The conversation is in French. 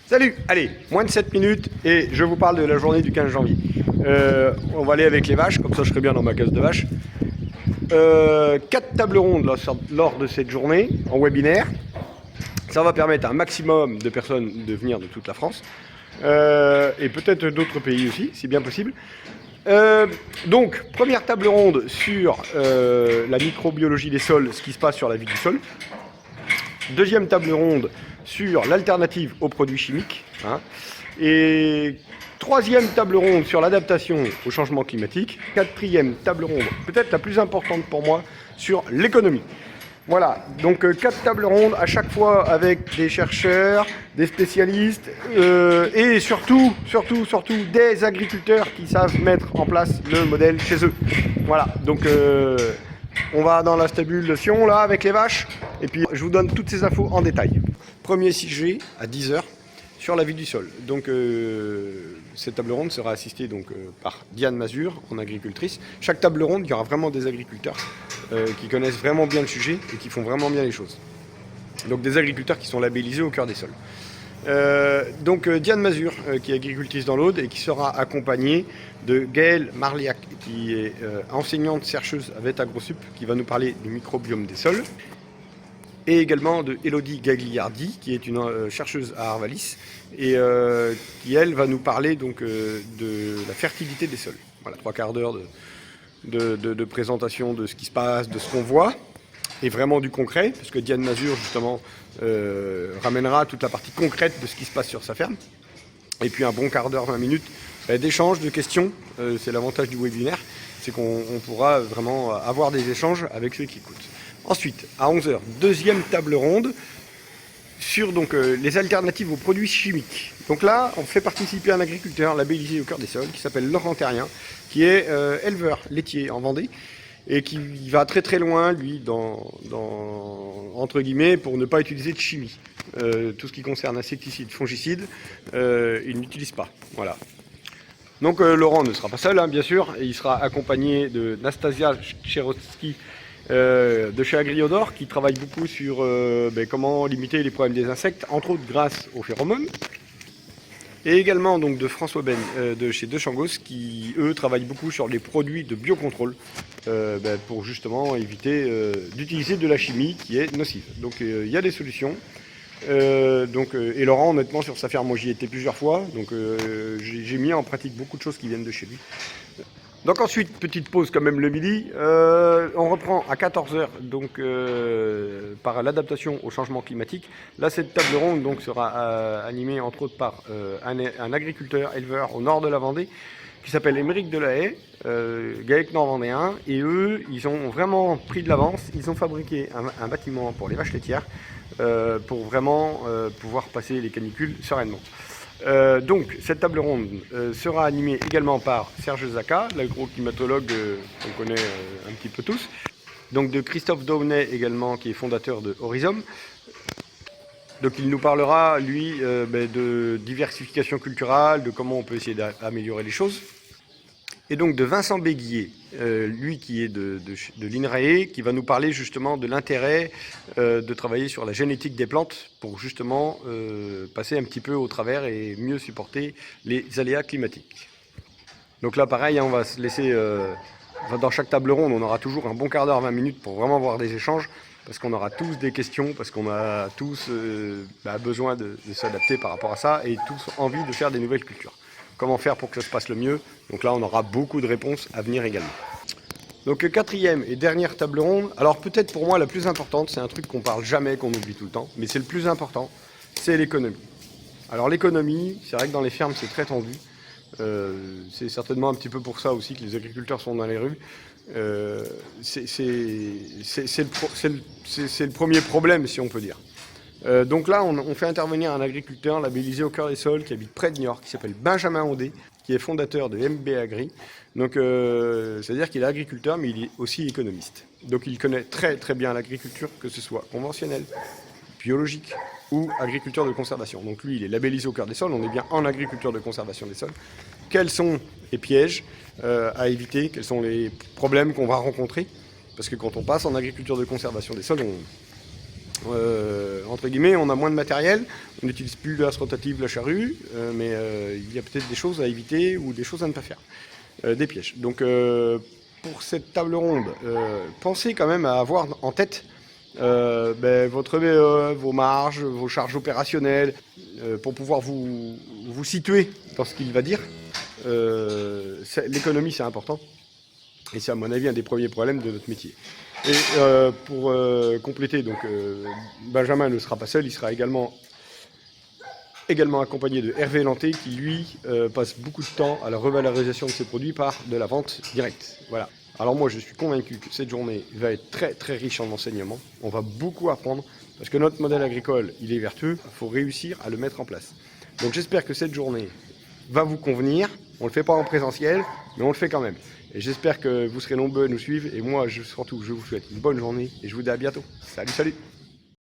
Salut, allez, moins de 7 minutes et je vous parle de la journée du 15 janvier. On va aller avec les vaches, comme ça je serai bien dans ma case de vaches. 4 tables rondes lors de cette journée en webinaire. Ça va permettre à un maximum de personnes de venir de toute la France et peut-être d'autres pays aussi, si bien possible. Donc, première table ronde sur la microbiologie des sols, ce qui se passe sur la vie du sol. Deuxième table ronde sur l'alternative aux produits chimiques. Et troisième table ronde sur l'adaptation au changement climatique. Quatrième table ronde, peut-être la plus importante pour moi, sur l'économie. Voilà, donc 4 tables rondes à chaque fois avec des chercheurs, des spécialistes et surtout des agriculteurs qui savent mettre en place le modèle chez eux. Voilà, donc on va dans la stabulation là avec les vaches et puis je vous donne toutes ces infos en détail. Premier sujet à 10h sur la vie du sol. Donc cette table ronde sera assistée donc, par Diane Mazur, en agricultrice. Chaque table ronde, il y aura vraiment des agriculteurs qui connaissent vraiment bien le sujet et qui font vraiment bien les choses. Donc des agriculteurs qui sont labellisés au cœur des sols. Donc Diane Mazur, qui est agricultrice dans l'Aude et qui sera accompagnée de Gaëlle Marliac, qui est enseignante chercheuse à VET AgroSup, qui va nous parler du microbiome des sols. Et également de Elodie Gagliardi, qui est une chercheuse à Arvalis, et qui, elle, va nous parler donc, de la fertilité des sols. Voilà, 3/4 d'heure de présentation de ce qui se passe, de ce qu'on voit, et vraiment du concret, parce que Diane Mazur, justement, ramènera toute la partie concrète de ce qui se passe sur sa ferme. Et puis un bon quart d'heure, 20 minutes d'échanges, de questions. C'est l'avantage du webinaire, c'est qu'on pourra vraiment avoir des échanges avec ceux qui écoutent. Ensuite, à 11h, deuxième table ronde sur donc, les alternatives aux produits chimiques. Donc là, on fait participer un agriculteur labellisé au cœur des sols qui s'appelle Laurent Terrien, qui est éleveur laitier en Vendée et qui va très très loin, lui, entre guillemets, pour ne pas utiliser de chimie. Tout ce qui concerne insecticides, fongicides, il n'utilise pas. Voilà. Donc Laurent ne sera pas seul, bien sûr, et il sera accompagné de Nastasia Cherotsky, de chez Agriodor, qui travaille beaucoup sur comment limiter les problèmes des insectes, entre autres grâce aux phéromones. Et également donc, de François Ben de chez De Changos, qui eux travaillent beaucoup sur les produits de biocontrôle pour justement éviter d'utiliser de la chimie qui est nocive. Donc il y a des solutions. Et Laurent, honnêtement, sur sa ferme, moi j'y étais plusieurs fois, donc j'ai mis en pratique beaucoup de choses qui viennent de chez lui. Donc ensuite, petite pause quand même le midi, on reprend à 14h donc, par l'adaptation au changement climatique. Là, cette table ronde donc, sera animée entre autres par un agriculteur éleveur au nord de la Vendée qui s'appelle Émeric Delahaye, GAEC Nord Vendéen, et eux, ils ont vraiment pris de l'avance, ils ont fabriqué un bâtiment pour les vaches laitières pour vraiment pouvoir passer les canicules sereinement. Donc, cette table ronde sera animée également par Serge Zaka, l'agroclimatologue qu'on connaît un petit peu tous, donc de Christophe Daunay également, qui est fondateur de Horizon. Donc, il nous parlera, lui, de diversification culturelle, de comment on peut essayer d'améliorer les choses. Et donc de Vincent Béguier, lui qui est de l'INRAE, qui va nous parler justement de l'intérêt de travailler sur la génétique des plantes pour justement passer un petit peu au travers et mieux supporter les aléas climatiques. Donc là pareil, on va se laisser, dans chaque table ronde, on aura toujours un bon quart d'heure, 20 minutes pour vraiment avoir des échanges, parce qu'on aura tous des questions, parce qu'on a tous besoin de s'adapter par rapport à ça et tous envie de faire des nouvelles cultures. Comment faire pour que ça se passe le mieux? Donc là, on aura beaucoup de réponses à venir également. Donc quatrième et dernière table ronde. Alors peut-être pour moi la plus importante, c'est un truc qu'on parle jamais, qu'on oublie tout le temps, mais c'est le plus important, c'est l'économie. Alors l'économie, c'est vrai que dans les fermes, c'est très tendu. C'est certainement un petit peu pour ça aussi que les agriculteurs sont dans les rues. C'est le premier problème, si on peut dire. Donc là, on fait intervenir un agriculteur labellisé au cœur des sols qui habite près de Niort, qui s'appelle Benjamin Ondé, qui est fondateur de MB Agri. Donc, c'est-à-dire qu'il est agriculteur, mais il est aussi économiste. Donc, il connaît très très bien l'agriculture, que ce soit conventionnelle, biologique ou agriculture de conservation. Donc, lui, il est labellisé au cœur des sols. On est bien en agriculture de conservation des sols. Quels sont les pièges à éviter? Quels sont les problèmes qu'on va rencontrer? Parce que quand on passe en agriculture de conservation des sols, entre guillemets, on a moins de matériel, on n'utilise plus de l'as rotative, la charrue, mais il y a peut-être des choses à éviter ou des choses à ne pas faire, des pièges. Donc pour cette table ronde, pensez quand même à avoir en tête votre VE, vos marges, vos charges opérationnelles, pour pouvoir vous situer dans ce qu'il va dire. L'économie, c'est important. Et c'est à mon avis un des premiers problèmes de notre métier. Et pour compléter, donc Benjamin ne sera pas seul, il sera également accompagné de Hervé Lanté qui lui passe beaucoup de temps à la revalorisation de ses produits par de la vente directe. Voilà. Alors moi je suis convaincu que cette journée va être très très riche en enseignements. On va beaucoup apprendre parce que notre modèle agricole il est vertueux, il faut réussir à le mettre en place. Donc j'espère que cette journée va vous convenir. On ne le fait pas en présentiel, mais on le fait quand même. Et j'espère que vous serez nombreux à nous suivre. Et moi, surtout, je vous souhaite une bonne journée et je vous dis à bientôt. Salut, salut!